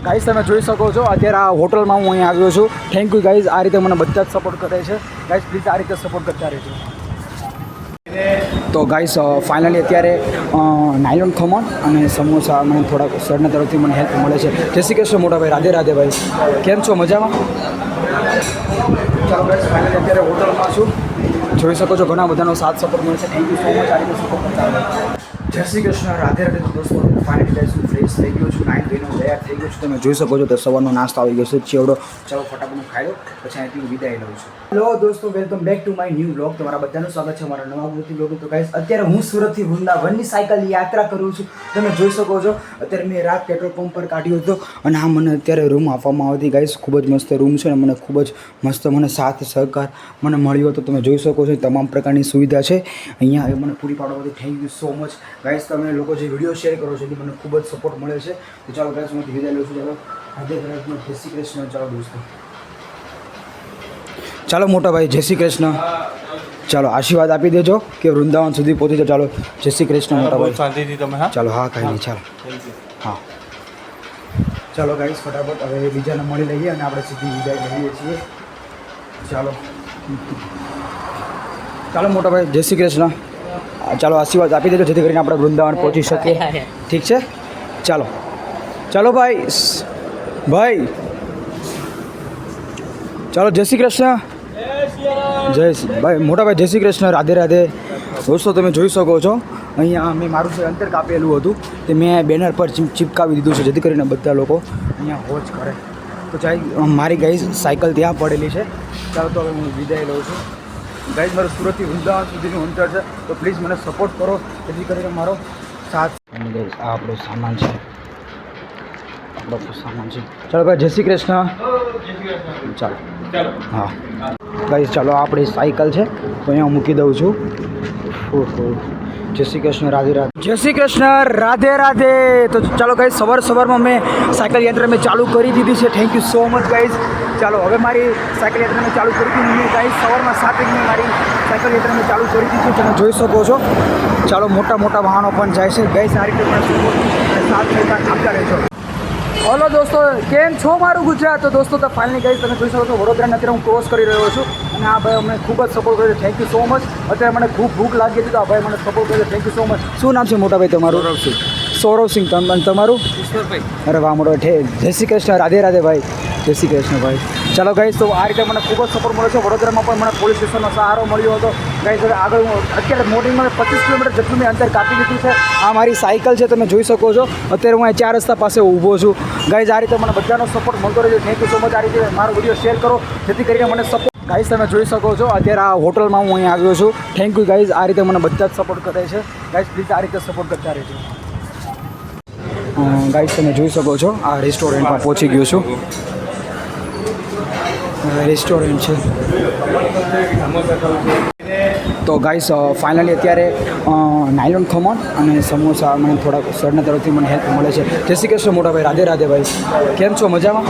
Guys તમે જોઈ શકો છો અત્યારે આ હોટલમાં હું અહીં આવ્યો છું. થેન્ક યુ ગાઈઝ, આ રીતે મને બધા જ સપોર્ટ કરે છે. ગાઈઝ પ્લીઝ આ રીતે સપોર્ટ કરતા રહેજો. તો ગાઈઝ ફાઇનલી અત્યારે નાયલોન ખમણ અને સમોસા મને થોડાક સરના તરફથી મને હેલ્પ મળે છે. જય શ્રી કૃષ્ણ મોટા ભાઈ, રાધે રાધે ભાઈ, કેમ છો? મજામાં? ચાલો ગાઈઝ ફાઇનલી અત્યારે હોટલમાં છું. જોઈ શકો છો ઘણા બધાનો સાથ સપોર્ટ મળે છે. થેન્ક યુ સો મચ આ રીતે સપોર્ટ કરતા રહો. જય શ્રી કૃષ્ણ, રાધે રાધે. દોસ્તો ફાઇનલી ગાઈઝ હું ફ્રેશ થઈ ગયો છું, નાઇન ધોઈને તૈયાર થઈ ગયો છું. તમે જોઈ શકો છો તો સવારનો નાસ્તો આવી ગયો છે ચેવડો. ચાલો ફટાફટ ખાઈ લો, પછી અહીંથી હું વિદાય લઉં છું. હેલો દોસ્તો, welcome back to my new blog. તમારા બધાનું સ્વાગત છે મારા નવા બ્લોગ. તો ગાઈઝ અત્યારે હું સુરતથી વૃંદાવનની સાયકલ યાત્રા કરું છું. તમે જોઈ શકો છો અત્યારે મેં રાત પેટ્રોલ પંપ પર કાઢ્યો હતો અને આ મને અત્યારે રૂમ આપવામાં આવતી. ગાઈઝ ખૂબ જ મસ્ત રૂમ છે અને મને ખૂબ જ મસ્ત મને સાથ સહકાર મને મળ્યો હતો. તમે જોઈ શકો છો તમામ પ્રકારની સુવિધા છે અહીંયા મને પૂરી પાડવાથી. Thank you so much guys. તમે લોકો જે વિડીયો શેર કરો છો એથી મને ખૂબ જ સપોર્ટ મળે છે. તો ચાલો ગાઈઝ હું વિદાય લઉં છું. ચાલો રાધે રાધે, જય શ્રી કૃષ્ણ. ચાલો દોસ્તો, ચાલો મોટા ભાઈ, જય શ્રી કૃષ્ણ. ચાલો આશીર્વાદ આપી દેજો કે વૃંદાવન સુધી પહોંચી જાઓ. ચાલો જય શ્રી કૃષ્ણ મોટા ભાઈ. શાંતિથી તમે. હા ચાલો, હા કાંઈ નહીં, ચાલો હા. ચાલો ગાઈસ ફટાફટ હવે બીજાને મળી લઈએ અને આપણે સીધી વિદાય લઈએ છીએ. ચાલો ચાલો મોટા ભાઈ, જય શ્રી કૃષ્ણ. ચાલો આશીર્વાદ આપી દેજો જેથી કરીને આપણે વૃંદાવન પહોંચી શકીએ. ઠીક છે, ચાલો ચાલો ભાઈ ભાઈ, ચાલો જય શ્રી કૃષ્ણ. જય ભાઈ મોટા ભાઈ, જય શ્રી કૃષ્ણ, રાધે રાધે. દોસ્તો તમે જોઈ શકો છો અહીંયા મેં મારું જે અંતર કાપેલું હતું તે મેં બેનર પર ચિપકાવી દીધું છે જેથી કરીને બધા લોકો અહીંયા વોચ કરે. તો ચાલ મારી ગાઈઝ સાયકલ ત્યાં પડેલી છે. ચાલો તો હવે હું વિદાય લઉં છું. ગાઈઝ મારું સુરતથી વૃંદાવન સુધીનું અંતર છે, તો પ્લીઝ મને સપોર્ટ કરો જેથી કરીને મારો સાથ. અને ગાઈઝ આ આપણો સામાન છે, આપણો સામાન છે. ચાલો ભાઈ, જય શ્રી કૃષ્ણ. ચાલો હા ગાઈઝ, ચાલો આપણી સાયકલ છે તો અહીંયા મૂકી દઉં છું. જય શ્રી કૃષ્ણ, રાધે રાધે. જય શ્રી કૃષ્ણ, રાધે રાધે. તો ચાલો ગાઈઝ સવારમાં મેં સાયકલ યાત્રા મેં ચાલુ કરી દીધી છે. Thank you so much guys. ચાલો હવે મારી સાયકલ યાત્રા મેં ચાલુ કરી દીધી મેં ગાઈઝ. સવારમાં 7 વાગે મારી સાયકલ યાત્રા મેં ચાલુ કરી દીધી. તમે જોઈ શકો છો. ચાલો મોટા વાહનો પણ જાય છે ગાઈઝ. આ રીતે પણ સાથ સહકાર આપતા રહેજો. હલો દોસ્તો, કેમ છો મારું ગુજરાત? તો દોસ્તો તો ફાઇનલી ગાઈઝ તમે જોઈ શકો છો વડોદરાને અત્યારે હું ક્રોસ કરી રહ્યો છું અને આ ભાઈ અમને ખૂબ જ સપોર્ટ કર્યો. Thank you so much. અત્યારે મને ખૂબ ભૂખ લાગી હતી તો આ ભાઈ મને સપોર્ટ કર્યો. Thank you so much. શું નામ છે મોટા ભાઈ તમારું? સૌરવસિંહ. તમારું? ઈશ્વરભાઈ. અરે વાહ મોટો. જય શ્રી કૃષ્ણ, રાધે રાધે ભાઈ, જય શ્રી કૃષ્ણ ભાઈ. ચાલો ગાઈઝ તો આ રીતે મને ખૂબ જ સપોર્ટ મળ્યો છે. વડોદરામાં પણ મને પોલીસ સ્ટેશનનો સહારો મળ્યો હતો ગાઈઝ. હવે આગળ હું અત્યારે મોર્નિંગમાં 25 કિલોમીટર જેટલું મેં અંતર કાપી લીધું છે. આ મારી સાયકલ છે, તમે જોઈ શકો છો. અત્યારે હું અહીં 4 રસ્તા પાસે ઊભો છું ગાઈઝ. આ રીતે મને બધાનો સપોર્ટ મળતો રહેજો. Thank you so much. આ રીતે મારો વિડીયો શેર કરો જેથી કરીને મને સપોર્ટ. ગાઈઝ તમે જોઈ શકો છો અત્યારે આ હોટલમાં હું અહીં આવ્યો છું. થેન્ક યુ ગાઈઝ, આ રીતે મને બધા જ સપોર્ટ કરે છે ગાઈઝ. પ્લીઝ આ રીતે સપોર્ટ કરતા રહેજો. ગાઈઝ તમે જોઈ શકો છો આ રેસ્ટોરન્ટમાં પહોંચી ગયો છું. રેસ્ટોરન્ટ છે. તો ગાઈસ ફાઇનલી અત્યારે નાયલોન ખમણ અને સમોસા મને થોડાક સરના તરફથી મને હેલ્પ મળે છે. જય શ્રી કૃષ્ણ મોટા ભાઈ, રાધે રાધે ભાઈ, કેમ છો? મજામાં?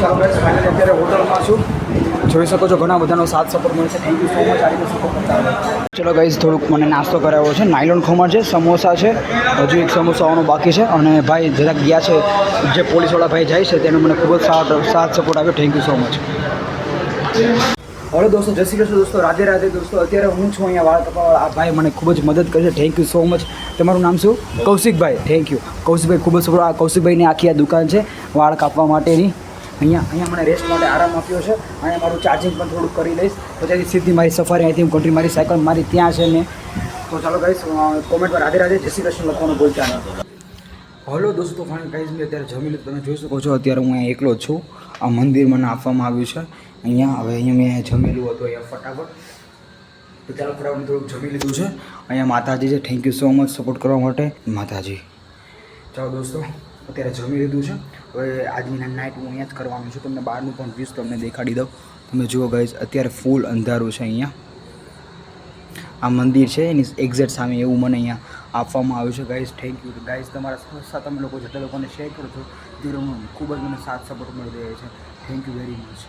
ચાલો ગાઈસ ફાઇનલી અત્યારે હોટલમાં છું. જોઈ શકો છો ઘણા બધાનો સાથ સપોર્ટ મળે છે. થેન્ક યુ સો મચ આ રીતે સપોર્ટ કરતા રહો. ચલો ગાઈઝ થોડુંક મને નાસ્તો કરાવ્યો છે. નાયલોન ખમણ છે, સમોસા છે, હજુ એક સમોસા આવવાનો બાકી છે અને ભાઈ જરાક ગયા છે જે પોલીસવાળા ભાઈ જાય છે તેને મને ખૂબ જ સાથ સપોર્ટ આપ્યો. Thank you so much. Hello દોસ્તો, જય શ્રી કૃષ્ણ દોસ્તો, રાધે રાધે દોસ્તો. અત્યારે હું છું અહીંયા વાળ કપાવાળા. આ ભાઈ મને ખૂબ જ મદદ કરે છે. Thank you so much. તમારું નામ શું? કૌશિકભાઈ. થેન્ક યુ કૌશિકભાઈ, ખૂબ જ સપોર્ટ. આ કૌશિકભાઈની આખી આ દુકાન છે વાળ કાપવા માટેની. અહીંયા મને રેસ્ટ માટે આરામ આપ્યો છે. અહીંયા મારું ચાર્જિંગ પણ થોડુંક કરી લઈશ પછી સીધી મારી સફારી અહીંથી હું કન્ટિન્યુ મારી સાયકલ મારી ત્યાં છે ને. તો ચાલો ગાઈસ કોમેન્ટમાં રાધે રાધે, જય શ્રી કૃષ્ણ લખવાનું ભૂલતા નહીં. હલો દોસ્તો, ફાઇનલ ગાઈસ મેં અત્યારે જમી લીધું. તમે જોઈ શકો છો અત્યારે હું અહીંયા એકલો જ છું. આ મંદિર મને આપવામાં આવ્યું છે અહીંયા. હવે અહીંયા મેં જમેલું હતું અહીંયા ફટાફટ. તો ચાલો ફટાફટ થોડુંક જમી લીધું છે. અહીંયા માતાજી છે. Thank you so much support કરવા માટે માતાજી. ચાલો દોસ્તો અત્યારે જમી લીધું છે. હવે આજની નાઇટ હું અહીંયા જ કરવાનું છું. તમને બહારનું પણ વ્યૂઝ તમને દેખાડી દઉં. તમે જુઓ ગાઈઝ અત્યારે ફૂલ અંધારું છે અહીંયા. આ મંદિર છે એની એક્ઝેક્ટ સામે એવું મને અહીંયા આપવામાં આવ્યું છે ગાઈઝ. Thank you guys. તમારા સાથે તમે લોકો જેટલા લોકોને શેર કરો છો તે ખૂબ જ મને સાથ સપોર્ટ મળી રહે છે. Thank you very much.